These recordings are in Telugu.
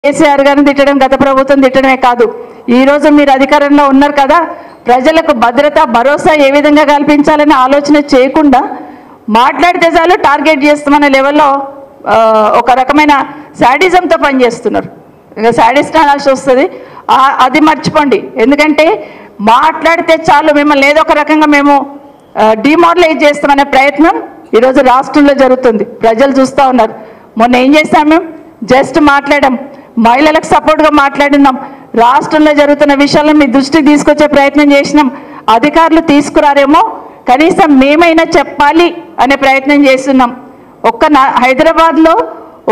కేసీఆర్ గారిని తిట్టడం, గత ప్రభుత్వం తిట్టడమే కాదు, ఈరోజు మీరు అధికారంలో ఉన్నారు కదా, ప్రజలకు భద్రత భరోసా ఏ విధంగా కల్పించాలని ఆలోచన చేయకుండా మాట్లాడితే చాలు టార్గెట్ చేస్తామనే లెవెల్లో ఒక రకమైన శాడిజంతో పనిచేస్తున్నారు. ఇక శాడిస్ట్ అనాల్సి వస్తుంది, అది మర్చిపోండి. ఎందుకంటే మాట్లాడితే చాలు మిమ్మల్ని ఏదో ఒక రకంగా మేము డిమారలైజ్ చేస్తామనే ప్రయత్నం ఈరోజు రాష్ట్రంలో జరుగుతుంది. ప్రజలు చూస్తూ ఉన్నారు. మొన్న ఏం చేస్తాం, మేము జస్ట్ మాట్లాడాం, మహిళలకు సపోర్ట్గా మాట్లాడినాం, రాష్ట్రంలో జరుగుతున్న విషయాలను మీ దృష్టికి తీసుకొచ్చే ప్రయత్నం చేసినాం. అధికారులు తీసుకురారేమో, కనీసం మేమైనా చెప్పాలి అనే ప్రయత్నం చేస్తున్నాం. హైదరాబాద్లో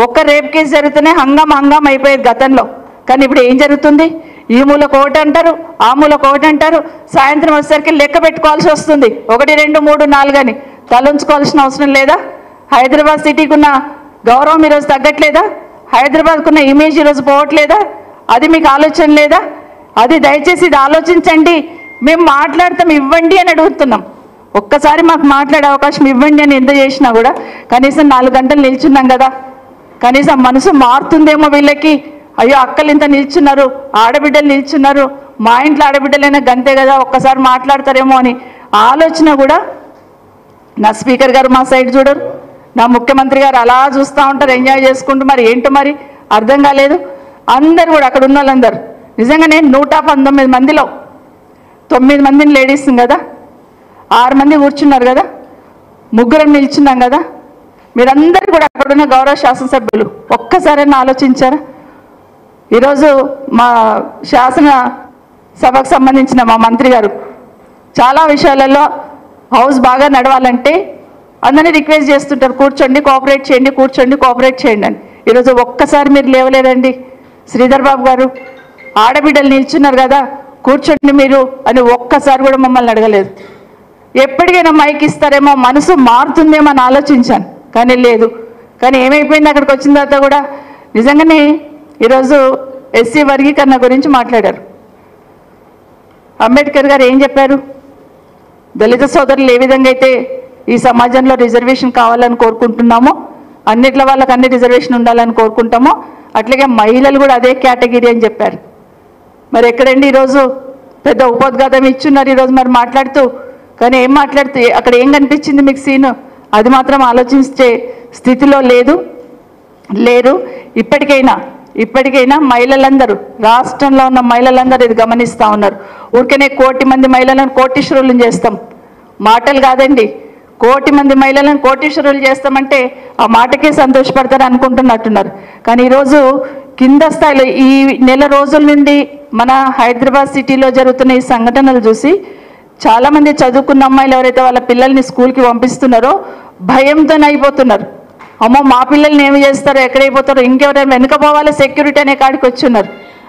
ఒక్క రేప్ కేసు జరుగుతూనే హంగాం అయిపోయేది గతంలో. కానీ ఇప్పుడు ఏం జరుగుతుంది? ఈ మూలకు ఒకటి అంటారు, ఆ మూలకు ఒకటి అంటారు, సాయంత్రం వచ్చేసరికి లెక్క పెట్టుకోవాల్సి వస్తుంది. 1, 2, 3, 4 అని తలంచుకోవాల్సిన అవసరం లేదా? హైదరాబాద్ సిటీకి ఉన్న గౌరవం ఈరోజు తగ్గట్లేదా? హైదరాబాద్కు ఉన్న ఇమేజ్ ఈరోజు పోవట్లేదా? అది మీకు ఆలోచన లేదా? అది దయచేసి ఇది ఆలోచించండి. మేము మాట్లాడతాం, ఇవ్వండి అని అడుగుతున్నాం. ఒక్కసారి మాకు మాట్లాడే అవకాశం ఇవ్వండి అని ఎంత చేసినా కూడా కనీసం 4 గంటలు నిల్చున్నాం కదా, కనీసం మనసు మారుతుందేమో వీళ్ళకి. అయ్యో అక్కలు ఇంత నిల్చున్నారు, ఆడబిడ్డలు నిల్చున్నారు, మా ఇంట్లో ఆడబిడ్డలైనా గంతే కదా, ఒక్కసారి మాట్లాడతారేమో అని ఆలోచన కూడా నా స్పీకర్ గారు మా సైడ్ చూడరు, నా ముఖ్యమంత్రి గారు అలా చూస్తూ ఉంటారు, ఎంజాయ్ చేసుకుంటూ. మరి ఏంటో మరి అర్థం కాలేదు. అందరు కూడా అక్కడ ఉన్న వాళ్ళందరూ నిజంగానే 119 మందిలో 9 మందిని లేడీస్ కదా, 6 మంది కూర్చున్నారు కదా, 3 నిల్చున్నాం కదా. మీరందరూ కూడా అక్కడున్న గౌరవ శాసనసభ్యులు ఒక్కసారైనా ఆలోచించారా? ఈరోజు మా శాసన సభకు సంబంధించిన మా మంత్రి గారు చాలా విషయాలలో హౌస్ బాగా నడవాలంటే అందరినీ రిక్వెస్ట్ చేస్తుంటారు, కూర్చోండి కోఆపరేట్ చేయండి, కూర్చోండి కోఆపరేట్ చేయండి అని. ఈరోజు ఒక్కసారి మీరు లేవలేదండి. శ్రీధర్ బాబు గారు ఆడబిడ్డలు నిల్చున్నారు కదా, కూర్చోండి మీరు అని ఒక్కసారి కూడా మమ్మల్ని అడగలేదు. ఎప్పటికైనా మైక్ ఇస్తారేమో, మనసు మారుతుందేమో అని ఆలోచించాను, కానీ లేదు. కానీ ఏమైపోయింది, అక్కడికి వచ్చిన తర్వాత కూడా నిజంగానే ఈరోజు ఎస్సీ వర్గీకరణ గురించి మాట్లాడారు. అంబేద్కర్ గారు ఏం చెప్పారు? దళిత సోదరులు ఏ విధంగా అయితే ఈ సమాజంలో రిజర్వేషన్ కావాలని కోరుకుంటున్నామో, అన్నిట్ల వాళ్ళకి అన్ని రిజర్వేషన్ ఉండాలని కోరుకుంటామో, అట్లాగే మహిళలు కూడా అదే కేటగిరీ అని చెప్పారు. మరి ఎక్కడండి ఈరోజు పెద్ద ఉపోద్ఘాతం ఇచ్చున్నారు ఈరోజు మరి మాట్లాడుతూ. కానీ ఏం మాట్లాడుతూ అక్కడ ఏం కనిపించింది మీకు సీను? అది మాత్రం ఆలోచించే స్థితిలో లేరు. ఇప్పటికైనా మహిళలందరూ, రాష్ట్రంలో ఉన్న మహిళలందరూ ఇది గమనిస్తూ ఉన్నారు. ఊరికనే 1 కోటి మంది మహిళలను కోటీశ్వరులను చేస్తాం, మాటలు కాదండి, 1 కోటి మంది మహిళలను కోటీశ్వరులు చేస్తామంటే ఆ మాటకే సంతోషపడతారు అనుకుంటున్నట్టున్నారు. కానీ ఈరోజు కింద స్థాయిలో ఈ నెల రోజుల నుండి మన హైదరాబాద్ సిటీలో జరుగుతున్న ఈ సంఘటనలు చూసి చాలామంది చదువుకున్న అమ్మాయిలు ఎవరైతే వాళ్ళ పిల్లల్ని స్కూల్కి పంపిస్తున్నారో భయంతో అయిపోతున్నారు. అమ్మో మా పిల్లల్ని ఏమి చేస్తారో, ఎక్కడైపోతారో, ఇంకెవరైనా వెనుక పోవాలి సెక్యూరిటీ అనే కాడికి వచ్చి ఉన్నారు.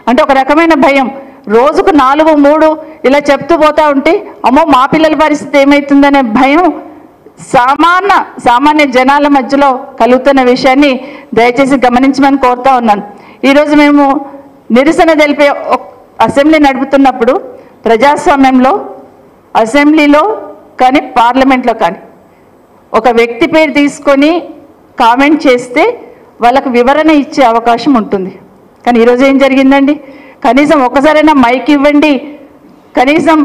అంటే ఒక రకమైన భయం. రోజుకు 4, 3 ఇలా చెప్తూ పోతూ ఉంటే అమ్మో మా పిల్లల పరిస్థితి ఏమవుతుందనే భయం సామాన్య జనాల మధ్యలో కలుగుతున్న విషయాన్ని దయచేసి గమనించమని కోరుతా ఉన్నాను. ఈరోజు మేము నిరసన తెలిపే అసెంబ్లీ నడుపుతున్నప్పుడు ప్రజాస్వామ్యంలో అసెంబ్లీలో కానీ పార్లమెంట్లో కానీ ఒక వ్యక్తి పేరు తీసుకొని కామెంట్ చేస్తే వాళ్ళకు వివరణ ఇచ్చే అవకాశం ఉంటుంది. కానీ ఈరోజు ఏం జరిగిందండి? కనీసం ఒకసారైనా మైక్ ఇవ్వండి, కనీసం